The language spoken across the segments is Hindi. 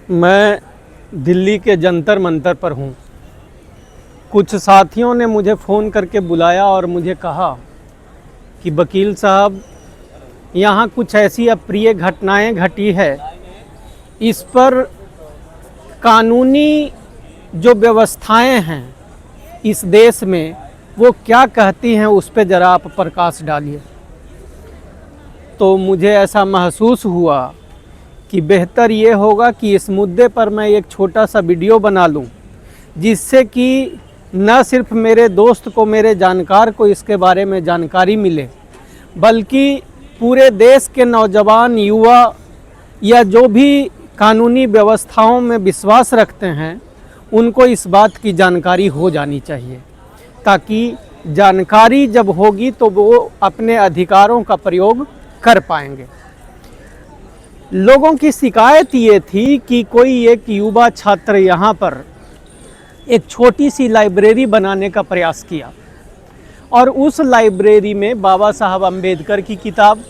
मैं दिल्ली के जंतर मंतर पर हूँ। कुछ साथियों ने मुझे फ़ोन करके बुलाया और मुझे कहा कि वकील साहब, यहाँ कुछ ऐसी अप्रिय घटनाएं घटी है, इस पर कानूनी जो व्यवस्थाएं हैं इस देश में वो क्या कहती हैं, उस पर ज़रा आप प्रकाश डालिए। तो मुझे ऐसा महसूस हुआ कि बेहतर ये होगा कि इस मुद्दे पर मैं एक छोटा सा वीडियो बना लूं, जिससे कि न सिर्फ मेरे दोस्त को, मेरे जानकार को इसके बारे में जानकारी मिले, बल्कि पूरे देश के नौजवान, युवा या जो भी कानूनी व्यवस्थाओं में विश्वास रखते हैं उनको इस बात की जानकारी हो जानी चाहिए, ताकि जानकारी जब होगी तो वो अपने अधिकारों का प्रयोग कर पाएंगे। लोगों की शिकायत ये थी कि कोई एक युवा छात्र यहाँ पर एक छोटी सी लाइब्रेरी बनाने का प्रयास किया और उस लाइब्रेरी में बाबा साहब अम्बेडकर की किताब,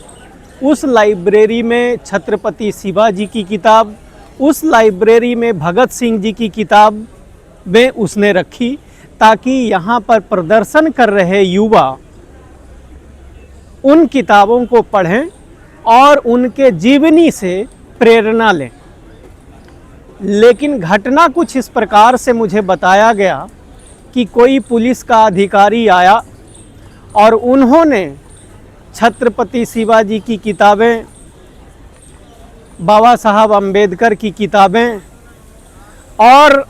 उस लाइब्रेरी में छत्रपति शिवाजी की किताब, उस लाइब्रेरी में भगत सिंह जी की किताब में उसने रखी, ताकि यहाँ पर प्रदर्शन कर रहे युवा उन किताबों को पढ़ें और उनके जीवनी से प्रेरणा लें। लेकिन घटना कुछ इस प्रकार से मुझे बताया गया कि कोई पुलिस का अधिकारी आया और उन्होंने छत्रपति शिवाजी की किताबें, बाबा साहब अम्बेडकर की किताबें और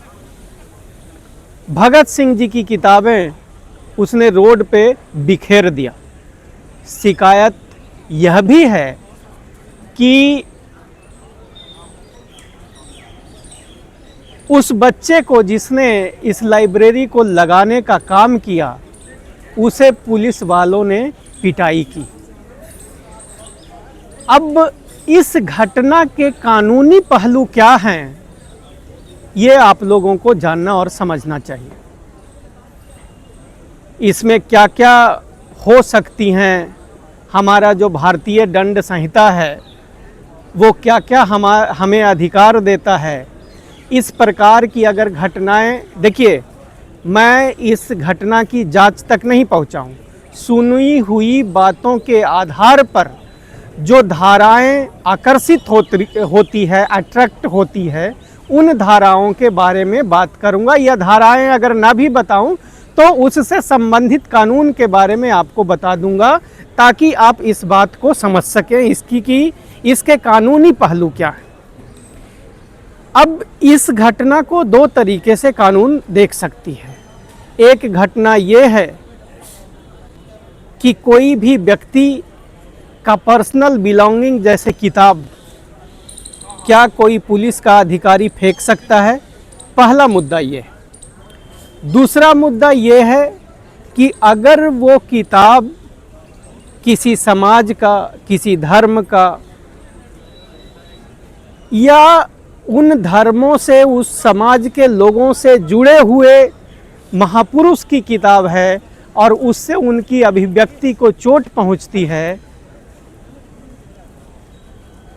भगत सिंह जी की किताबें उसने रोड पे बिखेर दिया। शिकायत यह भी है कि उस बच्चे को, जिसने इस लाइब्रेरी को लगाने का काम किया, उसे पुलिस वालों ने पिटाई की। अब इस घटना के कानूनी पहलू क्या हैं, ये आप लोगों को जानना और समझना चाहिए। इसमें क्या क्या हो सकती हैं, हमारा जो भारतीय दंड संहिता है वो क्या क्या हमें अधिकार देता है। इस प्रकार की अगर घटनाएं, देखिए मैं इस घटना की जांच तक नहीं पहुंचा हूं, सुनी हुई बातों के आधार पर जो धाराएं आकर्षित होती है, अट्रैक्ट होती है, उन धाराओं के बारे में बात करूंगा। या धाराएं अगर ना भी बताऊं तो उससे संबंधित कानून के बारे में आपको बता दूंगा, ताकि आप इस बात को समझ सकें इसकी कि इसके कानूनी पहलू क्या है। अब इस घटना को दो तरीके से कानून देख सकती है। एक घटना ये है कि कोई भी व्यक्ति का पर्सनल बिलोंगिंग जैसे किताब, क्या कोई पुलिस का अधिकारी फेंक सकता है? पहला मुद्दा ये है। दूसरा मुद्दा ये है कि अगर वो किताब किसी समाज का, किसी धर्म का या उन धर्मों से, उस समाज के लोगों से जुड़े हुए महापुरुष की किताब है और उससे उनकी अभिव्यक्ति को चोट पहुंचती है,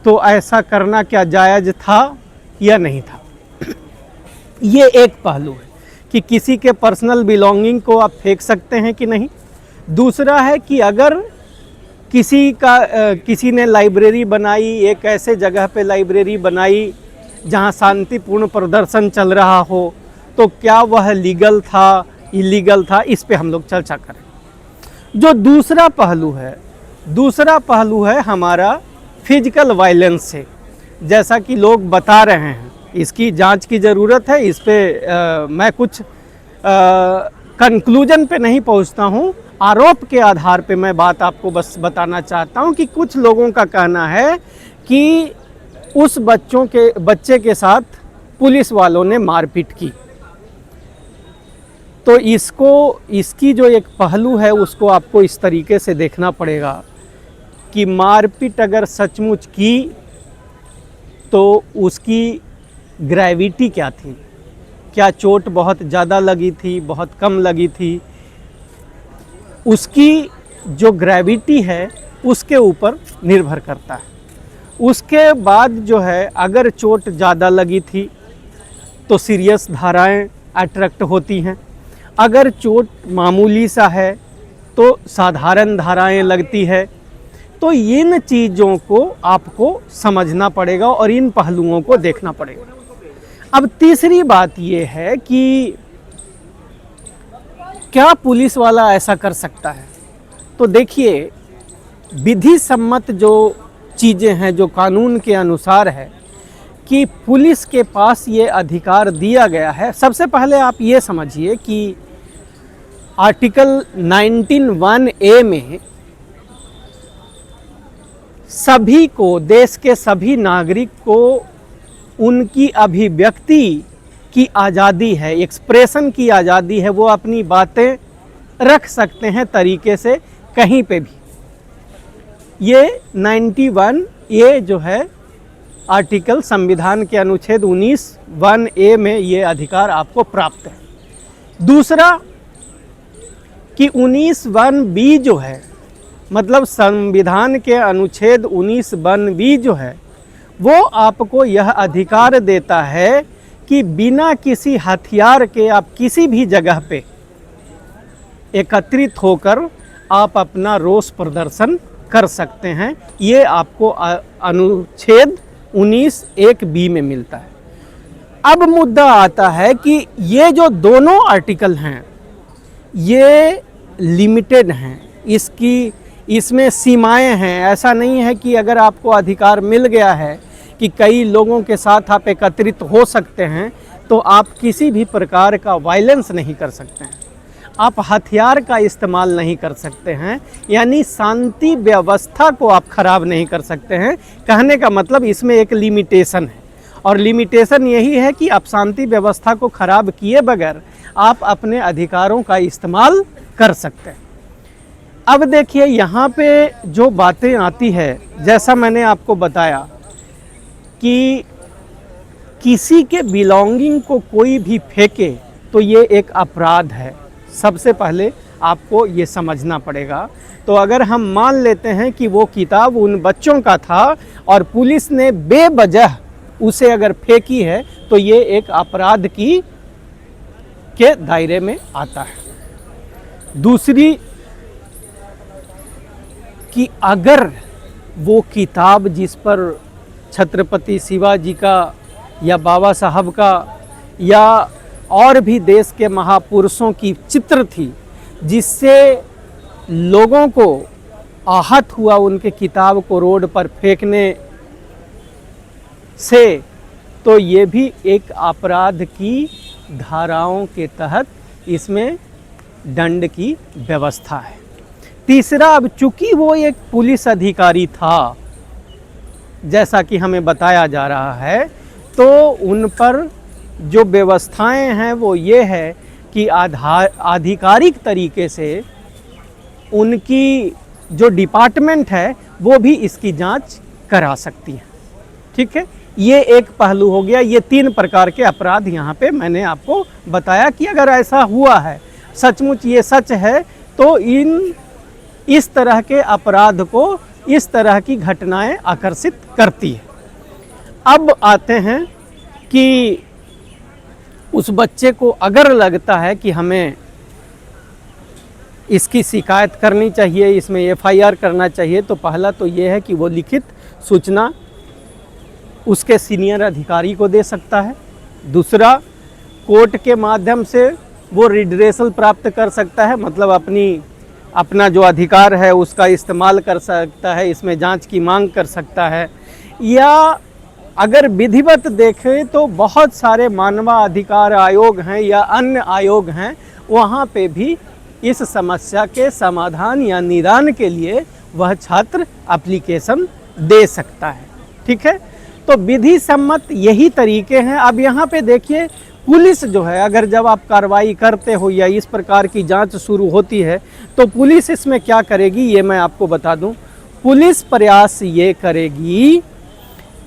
तो ऐसा करना क्या जायज़ था या नहीं था। ये एक पहलू है कि किसी के पर्सनल बिलोंगिंग को आप फेंक सकते हैं कि नहीं। दूसरा है कि अगर किसी ने लाइब्रेरी बनाई, एक ऐसे जगह पे लाइब्रेरी बनाई जहां शांतिपूर्ण प्रदर्शन चल रहा हो, तो क्या वह लीगल था, इलीगल था, इस पे हम लोग चर्चा करें। जो दूसरा पहलू है हमारा फिजिकल वायलेंस से, जैसा कि लोग बता रहे हैं, इसकी जांच की ज़रूरत है। इस पे मैं कुछ कंक्लूजन पे नहीं पहुंचता हूं, आरोप के आधार पे मैं बात आपको बस बताना चाहता हूं कि कुछ लोगों का कहना है कि उस बच्चे के साथ पुलिस वालों ने मारपीट की। तो इसकी जो एक पहलू है उसको आपको इस तरीके से देखना पड़ेगा कि मारपीट अगर सचमुच की तो उसकी ग्रेविटी क्या थी, क्या चोट बहुत ज़्यादा लगी थी, बहुत कम लगी थी, उसकी जो ग्रेविटी है उसके ऊपर निर्भर करता है। उसके बाद जो है अगर चोट ज़्यादा लगी थी तो सीरियस धाराएं अट्रैक्ट होती हैं, अगर चोट मामूली सा है तो साधारण धाराएं लगती है। तो इन चीज़ों को आपको समझना पड़ेगा और इन पहलुओं को देखना पड़ेगा। अब तीसरी बात ये है कि क्या पुलिस वाला ऐसा कर सकता है? तो देखिए, विधि सम्मत जो चीज़ें हैं, जो कानून के अनुसार है कि पुलिस के पास ये अधिकार दिया गया है। सबसे पहले आप ये समझिए कि आर्टिकल 19(1)(a) में सभी को, देश के सभी नागरिक को उनकी अभिव्यक्ति की आज़ादी है, एक्सप्रेशन की आज़ादी है, वो अपनी बातें रख सकते हैं तरीके से कहीं पे भी। ये 91(a) जो है आर्टिकल संविधान के अनुच्छेद 19(1)(a) में ये अधिकार आपको प्राप्त है। दूसरा कि 19(1)(b) जो है, मतलब संविधान के अनुच्छेद 19(1)(b) जो है, वो आपको यह अधिकार देता है कि बिना किसी हथियार के आप किसी भी जगह पे एकत्रित होकर आप अपना रोष प्रदर्शन कर सकते हैं। ये आपको अनुच्छेद 19(1)(b) में मिलता है। अब मुद्दा आता है कि ये जो दोनों आर्टिकल हैं ये लिमिटेड हैं, इसमें सीमाएं हैं। ऐसा नहीं है कि अगर आपको अधिकार मिल गया है कि कई लोगों के साथ आप एकत्रित हो सकते हैं तो आप किसी भी प्रकार का वायलेंस नहीं कर सकते हैं, आप हथियार का इस्तेमाल नहीं कर सकते हैं, यानी शांति व्यवस्था को आप खराब नहीं कर सकते हैं। कहने का मतलब इसमें एक लिमिटेशन है, और लिमिटेशन यही है कि आप शांति व्यवस्था को खराब किए बगैर आप अपने अधिकारों का इस्तेमाल कर सकते हैं। अब देखिए, यहाँ पे जो बातें आती है, जैसा मैंने आपको बताया कि किसी के बिलोंगिंग को कोई भी फेंके तो ये एक अपराध है। सबसे पहले आपको ये समझना पड़ेगा। तो अगर हम मान लेते हैं कि वो किताब उन बच्चों का था और पुलिस ने बेवजह उसे अगर फेंकी है तो ये एक अपराध के दायरे में आता है। दूसरी कि अगर वो किताब जिस पर छत्रपति शिवाजी का या बाबा साहब का या और भी देश के महापुरुषों की चित्र थी जिससे लोगों को आहत हुआ उनके किताब को रोड पर फेंकने से, तो ये भी एक अपराध की धाराओं के तहत इसमें दंड की व्यवस्था है। तीसरा, अब चूंकि वो एक पुलिस अधिकारी था जैसा कि हमें बताया जा रहा है, तो उन पर जो व्यवस्थाएं हैं वो ये है कि आधिकारिक तरीके से उनकी जो डिपार्टमेंट है वो भी इसकी जांच करा सकती है। ठीक है, ये एक पहलू हो गया। ये 3 प्रकार के अपराध यहाँ पे मैंने आपको बताया कि अगर ऐसा हुआ है, सचमुच ये सच है, तो इस तरह के अपराध को, इस तरह की घटनाएं आकर्षित करती है। अब आते हैं कि उस बच्चे को अगर लगता है कि हमें इसकी शिकायत करनी चाहिए, इसमें FIR करना चाहिए, तो पहला तो ये है कि वो लिखित सूचना उसके सीनियर अधिकारी को दे सकता है। दूसरा, कोर्ट के माध्यम से वो रिड्रेसल प्राप्त कर सकता है, मतलब अपना जो अधिकार है उसका इस्तेमाल कर सकता है, इसमें जांच की मांग कर सकता है। या अगर विधिवत देखें तो बहुत सारे मानवाधिकार आयोग हैं या अन्य आयोग हैं, वहाँ पे भी इस समस्या के समाधान या निदान के लिए वह छात्र एप्लीकेशन दे सकता है। ठीक है, तो विधि सम्मत यही तरीके हैं। अब यहाँ पे देखिए, पुलिस जो है, अगर जब आप कार्रवाई करते हो या इस प्रकार की जांच शुरू होती है तो पुलिस इसमें क्या करेगी ये मैं आपको बता दूं। पुलिस प्रयास ये करेगी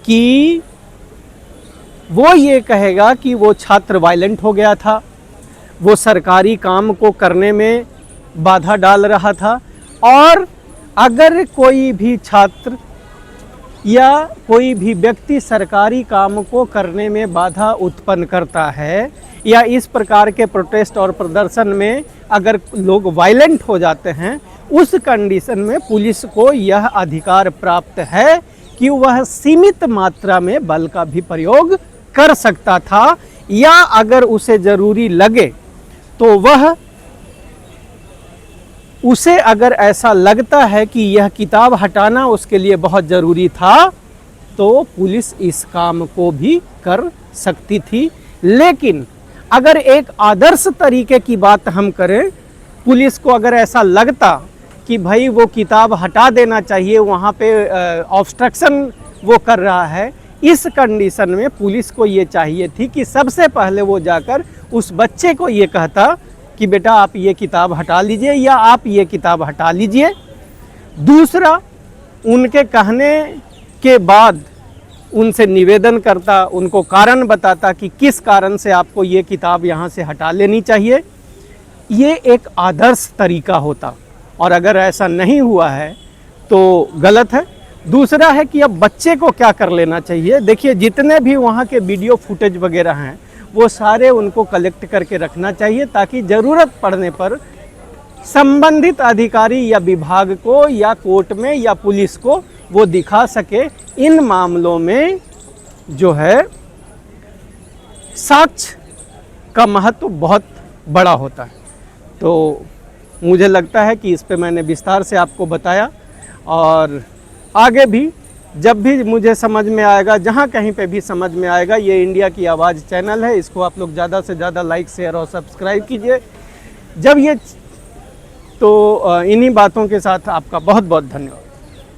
कि वो ये कहेगा कि वो छात्र वायलेंट हो गया था, वो सरकारी काम को करने में बाधा डाल रहा था, और अगर कोई भी छात्र या कोई भी व्यक्ति सरकारी काम को करने में बाधा उत्पन्न करता है या इस प्रकार के प्रोटेस्ट और प्रदर्शन में अगर लोग वायलेंट हो जाते हैं, उस कंडीशन में पुलिस को यह अधिकार प्राप्त है कि वह सीमित मात्रा में बल का भी प्रयोग कर सकता था, या अगर उसे ज़रूरी लगे तो वह उसे अगर ऐसा लगता है कि यह किताब हटाना उसके लिए बहुत ज़रूरी था तो पुलिस इस काम को भी कर सकती थी। लेकिन अगर एक आदर्श तरीके की बात हम करें, पुलिस को अगर ऐसा लगता कि भाई वो किताब हटा देना चाहिए, वहाँ पे ऑब्स्ट्रक्शन वो कर रहा है, इस कंडीशन में पुलिस को ये चाहिए थी कि सबसे पहले वो जाकर उस बच्चे को ये कहता कि बेटा आप ये किताब हटा लीजिए या आप ये किताब हटा लीजिए। दूसरा, उनके कहने के बाद उनसे निवेदन करता, उनको कारण बताता कि किस कारण से आपको ये किताब यहाँ से हटा लेनी चाहिए। ये एक आदर्श तरीका होता, और अगर ऐसा नहीं हुआ है तो गलत है। दूसरा है कि अब बच्चे को क्या कर लेना चाहिए। देखिए, जितने भी वहाँ के वीडियो फुटेज वगैरह हैं वो सारे उनको कलेक्ट करके रखना चाहिए, ताकि ज़रूरत पड़ने पर संबंधित अधिकारी या विभाग को या कोर्ट में या पुलिस को वो दिखा सके। इन मामलों में जो है साक्ष्य का महत्व बहुत बड़ा होता है। तो मुझे लगता है कि इस पे मैंने विस्तार से आपको बताया, और आगे भी जब भी मुझे समझ में आएगा, जहाँ कहीं पे भी समझ में आएगा, ये इंडिया की आवाज़ चैनल है, इसको आप लोग ज़्यादा से ज़्यादा लाइक, शेयर और सब्सक्राइब कीजिए। जब ये तो इन्हीं बातों के साथ आपका बहुत बहुत धन्यवाद।